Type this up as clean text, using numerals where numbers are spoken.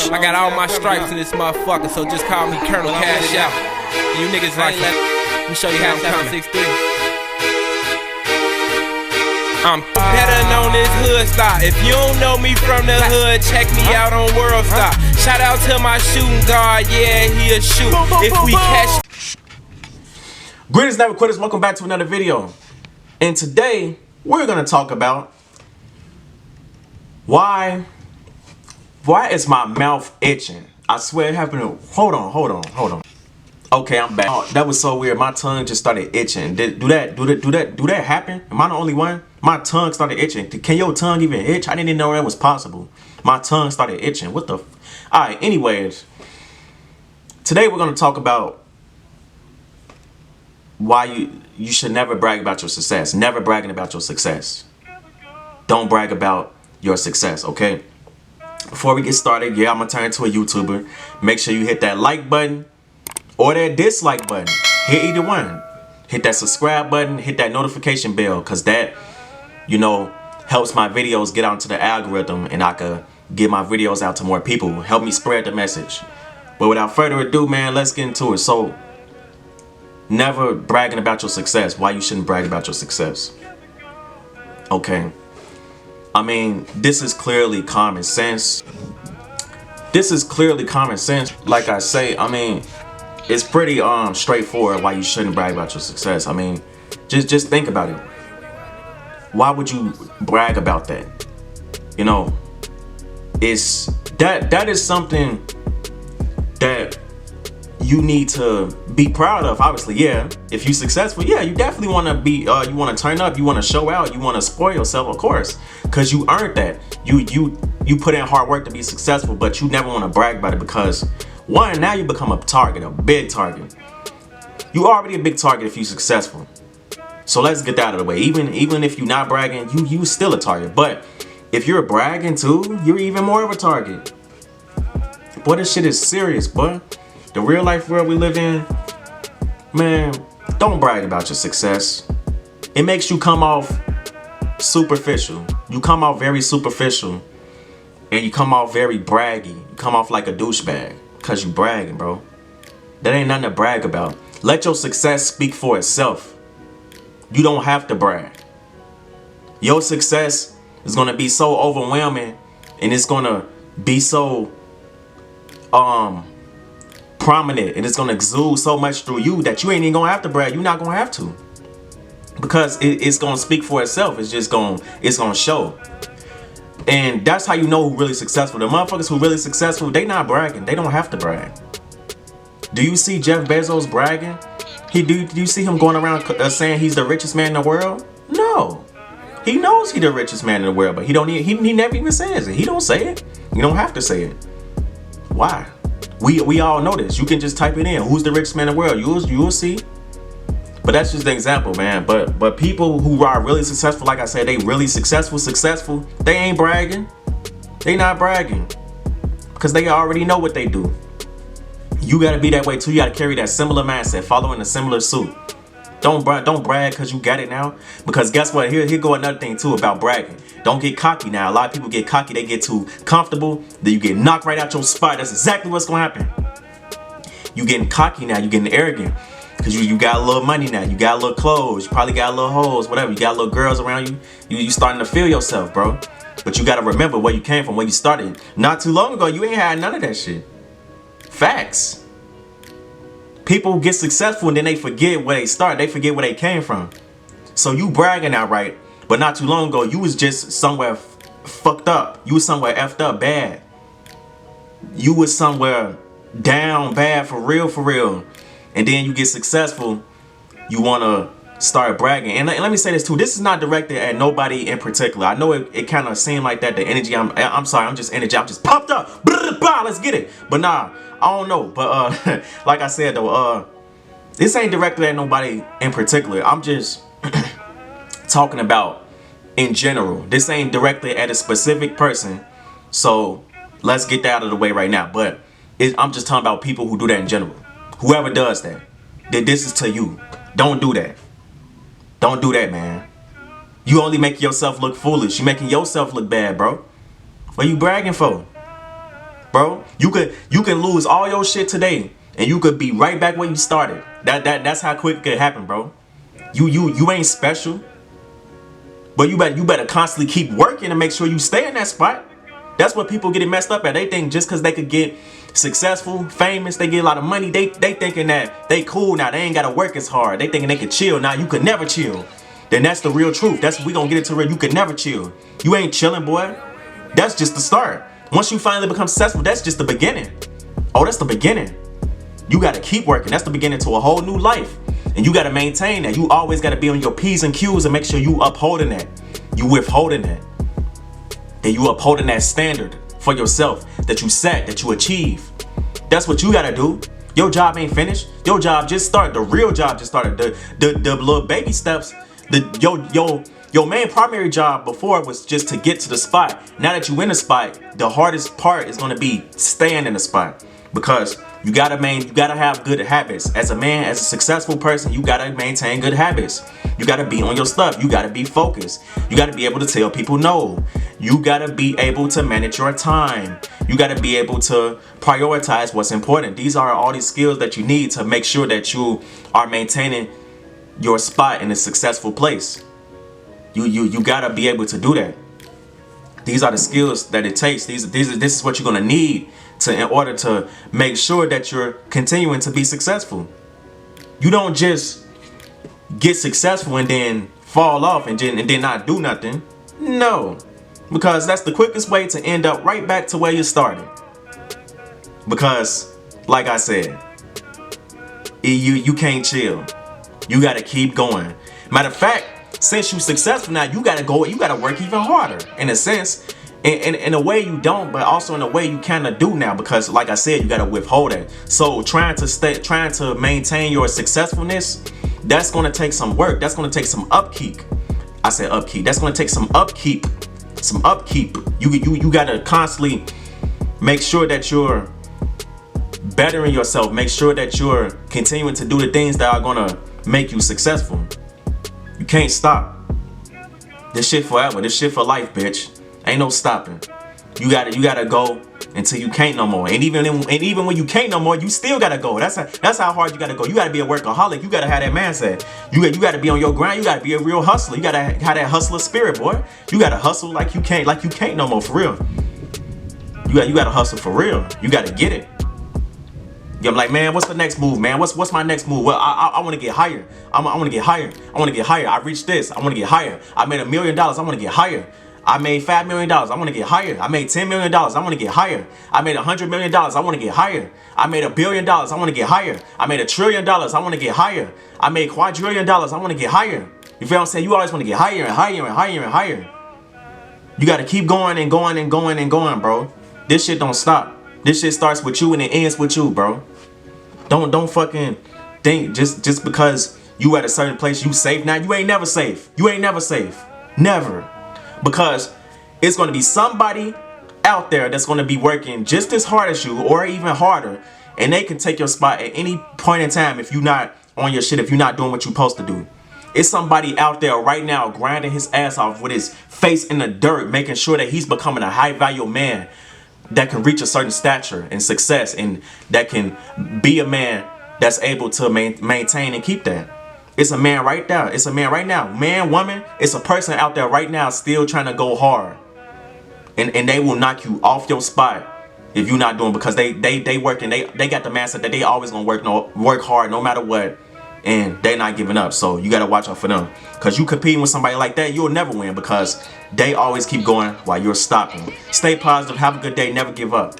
I got all my stripes in this motherfucker, so just call me Colonel Cash Out. And you niggas like that. Let me show you how I'm coming. 6'3". I'm better known as Hood Star. If you don't know me from the hood, check me out on World Star. Shout out to my shooting guard, yeah, he'll shoot. If we catch. Greetings, never quitters. Welcome back to another video. And today we're gonna talk about why is my mouth itching? I swear it happened to, hold on. Okay, I'm back. Oh, that was so weird. My tongue just started itching. Do that happen? Am I the only one? My tongue started itching. Can your tongue even itch? I didn't even know that was possible. My tongue started itching. What the Alright, anyways. Today we're gonna talk about why you should never brag about your success. Never bragging about your success. Don't brag about your success, okay? Before we get started, yeah, I'm gonna turn to a YouTuber. Make sure you hit that like button or that dislike button. Hit either one. Hit that subscribe button, hit that notification bell, cause that, you know, helps my videos get out to the algorithm and I could get my videos out to more people. Help me spread the message. But without further ado, man, let's get into it. So, never bragging about your success. Why you shouldn't brag about your success? Okay. I mean, this is clearly common sense. This is clearly common sense. Like I say, I mean, it's pretty straightforward why you shouldn't brag about your success. I mean, just think about it. Why would you brag about that? You know, it's that is something that you need to be proud of. Obviously, yeah, if you're successful, yeah, you definitely want to be you want to turn up, you want to show out, you want to spoil yourself, of course, because you earned that. You put in hard work to be successful, but you never want to brag about it because, one, now you become a target, a big target. You already a big target if you're successful. So let's get that out of the way. Even if you're not bragging, you still a target. But if you're bragging too, you're even more of a target. Boy, this shit is serious, boy. The real life world we live in, man, don't brag about your success. It makes you come off superficial. You come off very superficial and you come off very braggy. You come off like a douchebag because you bragging, bro. That ain't nothing to brag about. Let your success speak for itself. You don't have to brag. Your success is going to be so overwhelming and it's going to be so prominent and it's gonna exude so much through you that you ain't even gonna have to brag. You're not gonna have to, because it's gonna speak for itself. It's gonna show. And that's how you know who really successful. The motherfuckers who really successful, they not bragging. They don't have to brag. Do you see Jeff Bezos bragging? Do you see him going around saying he's the richest man in the world? No, he knows he's the richest man in the world, but he never even says it. He don't say it. You don't have to say it. Why? We all know this. You can just type it in. Who's the richest man in the world? You'll see. But that's just an example, man. But people who are really successful, like I said, they really successful, they ain't bragging. They not bragging. Because they already know what they do. You gotta be that way too. You gotta carry that similar mindset, following a similar suit. Don't brag because you got it now. Because guess what? Here go another thing too about bragging. Don't get cocky now. A lot of people get cocky. They get too comfortable. Then you get knocked right out your spot. That's exactly what's going to happen. You getting cocky now. You getting arrogant. Because you got a little money now. You got a little clothes. You probably got a little hoes. Whatever. You got little girls around you. You starting to feel yourself, bro. But you got to remember where you came from, where you started. Not too long ago, you ain't had none of that shit. Facts. People get successful and then they forget where they started. They forget where they came from. So you bragging outright, but not too long ago you was just somewhere fucked up. You was somewhere effed up bad. You was somewhere down bad for real. And then you get successful, you want to start bragging. And let me say this too. This is not directed at nobody in particular. I know it kind of seemed like that. The energy, I'm sorry, I'm just pumped up. Let's get it. But nah, I don't know. But like I said though, this ain't directed at nobody in particular. I'm just talking about in general. This ain't directly at a specific person. So let's get that out of the way right now. But I'm just talking about people who do that in general. Whoever does that, this is to you. Don't do that. Don't do that, man. You only make yourself look foolish. You're making yourself look bad, bro. What you bragging for? bro. You can lose all your shit today, and you could be right back where you started. That's how quick it could happen, bro. You ain't special, but you better constantly keep working and make sure you stay in that spot. That's what people get it messed up at. They think just because they could get successful, famous, they get a lot of money, they thinking that they cool now. They ain't gotta work as hard. They thinking they could chill. Now you could never chill. Then that's the real truth. That's we gonna get it to real. You could never chill. You ain't chilling, boy. That's just the start. Once you finally become successful, that's just the beginning. Oh, that's the beginning. You gotta keep working. That's the beginning to a whole new life. And you gotta maintain that. You always gotta be on your P's and Q's and make sure you upholding that. You withholding that. That you upholding that standard for yourself that you set, that you achieve. That's what you gotta do. Your job ain't finished. Your job just started. The real job just started. The little baby steps. Your main primary job before was just to get to the spot. Now that you in the spot, the hardest part is gonna be staying in the spot, because you gotta have good habits. As a man, as a successful person, you gotta maintain good habits. You gotta be on your stuff. You gotta be focused. You gotta be able to tell people no. You gotta be able to manage your time. You gotta be able to prioritize what's important. These are all these skills that you need to make sure that you are maintaining your spot in a successful place. You gotta be able to do that. These are the skills that it takes. This is what you're gonna need in order to make sure that you're continuing to be successful. You don't just get successful and then fall off and then not do nothing. No, because that's the quickest way to end up right back to where you started. Because, like I said, you can't chill. You gotta keep going. Matter of fact, since you're successful now, you gotta work even harder. In a sense, in a way you don't, but also in a way you kind of do now, because like I said, you gotta withhold it. So trying to maintain your successfulness, that's gonna take some work. That's gonna take some upkeep. I said upkeep. That's gonna take some upkeep. Some upkeep. You gotta constantly make sure that you're bettering yourself. Make sure that you're continuing to do the things that are gonna make you successful. You can't stop. This shit forever. This shit for life, bitch. Ain't no stopping. You gotta go until you can't no more. And even when you can't no more, you still gotta go. That's how hard you gotta go. You gotta be a workaholic. You gotta have that mindset. You gotta be on your grind. You gotta be a real hustler. You gotta have that hustler spirit, boy. You gotta hustle like you can't no more, for real. You gotta hustle for real. You gotta get it. I'm like, man, what's the next move, man? What's my next move? Well, I want to get higher. I want to get higher. I want to get higher. I reached this. I want to get higher. I made $1 million. I want to get higher. I made $5 million. I want to get higher. I made $10 million. I want to get higher. I made $100 million. I want to get higher. I made $1 billion. I want to get higher. I made $1 trillion. I want to get higher. I made $quadrillion. I want to get higher. You feel what I'm saying? You always want to get higher and higher and higher and higher. You got to keep going and going and going and going, bro. This shit don't stop. This shit starts with you and it ends with you, bro. Don't fucking think just because you at a certain place you safe now. You ain't never safe. You ain't never safe. Never. Because it's going to be somebody out there that's going to be working just as hard as you or even harder, and they can take your spot at any point in time if you're not on your shit, if you're not doing what you're supposed to do. It's somebody out there right now grinding his ass off with his face in the dirt, making sure that he's becoming a high value man that can reach a certain stature and success, and that can be a man that's able to maintain and keep that. It's a man right there. It's a man right now. Man, woman, it's a person out there right now still trying to go hard. And they will knock you off your spot if you're not doing, because they working, they got the mindset that they always gonna work hard no matter what, and they not giving up. So you gotta watch out for them. Cause you competing with somebody like that, you'll never win, because they always keep going while you're stopping. Stay positive, have a good day, never give up.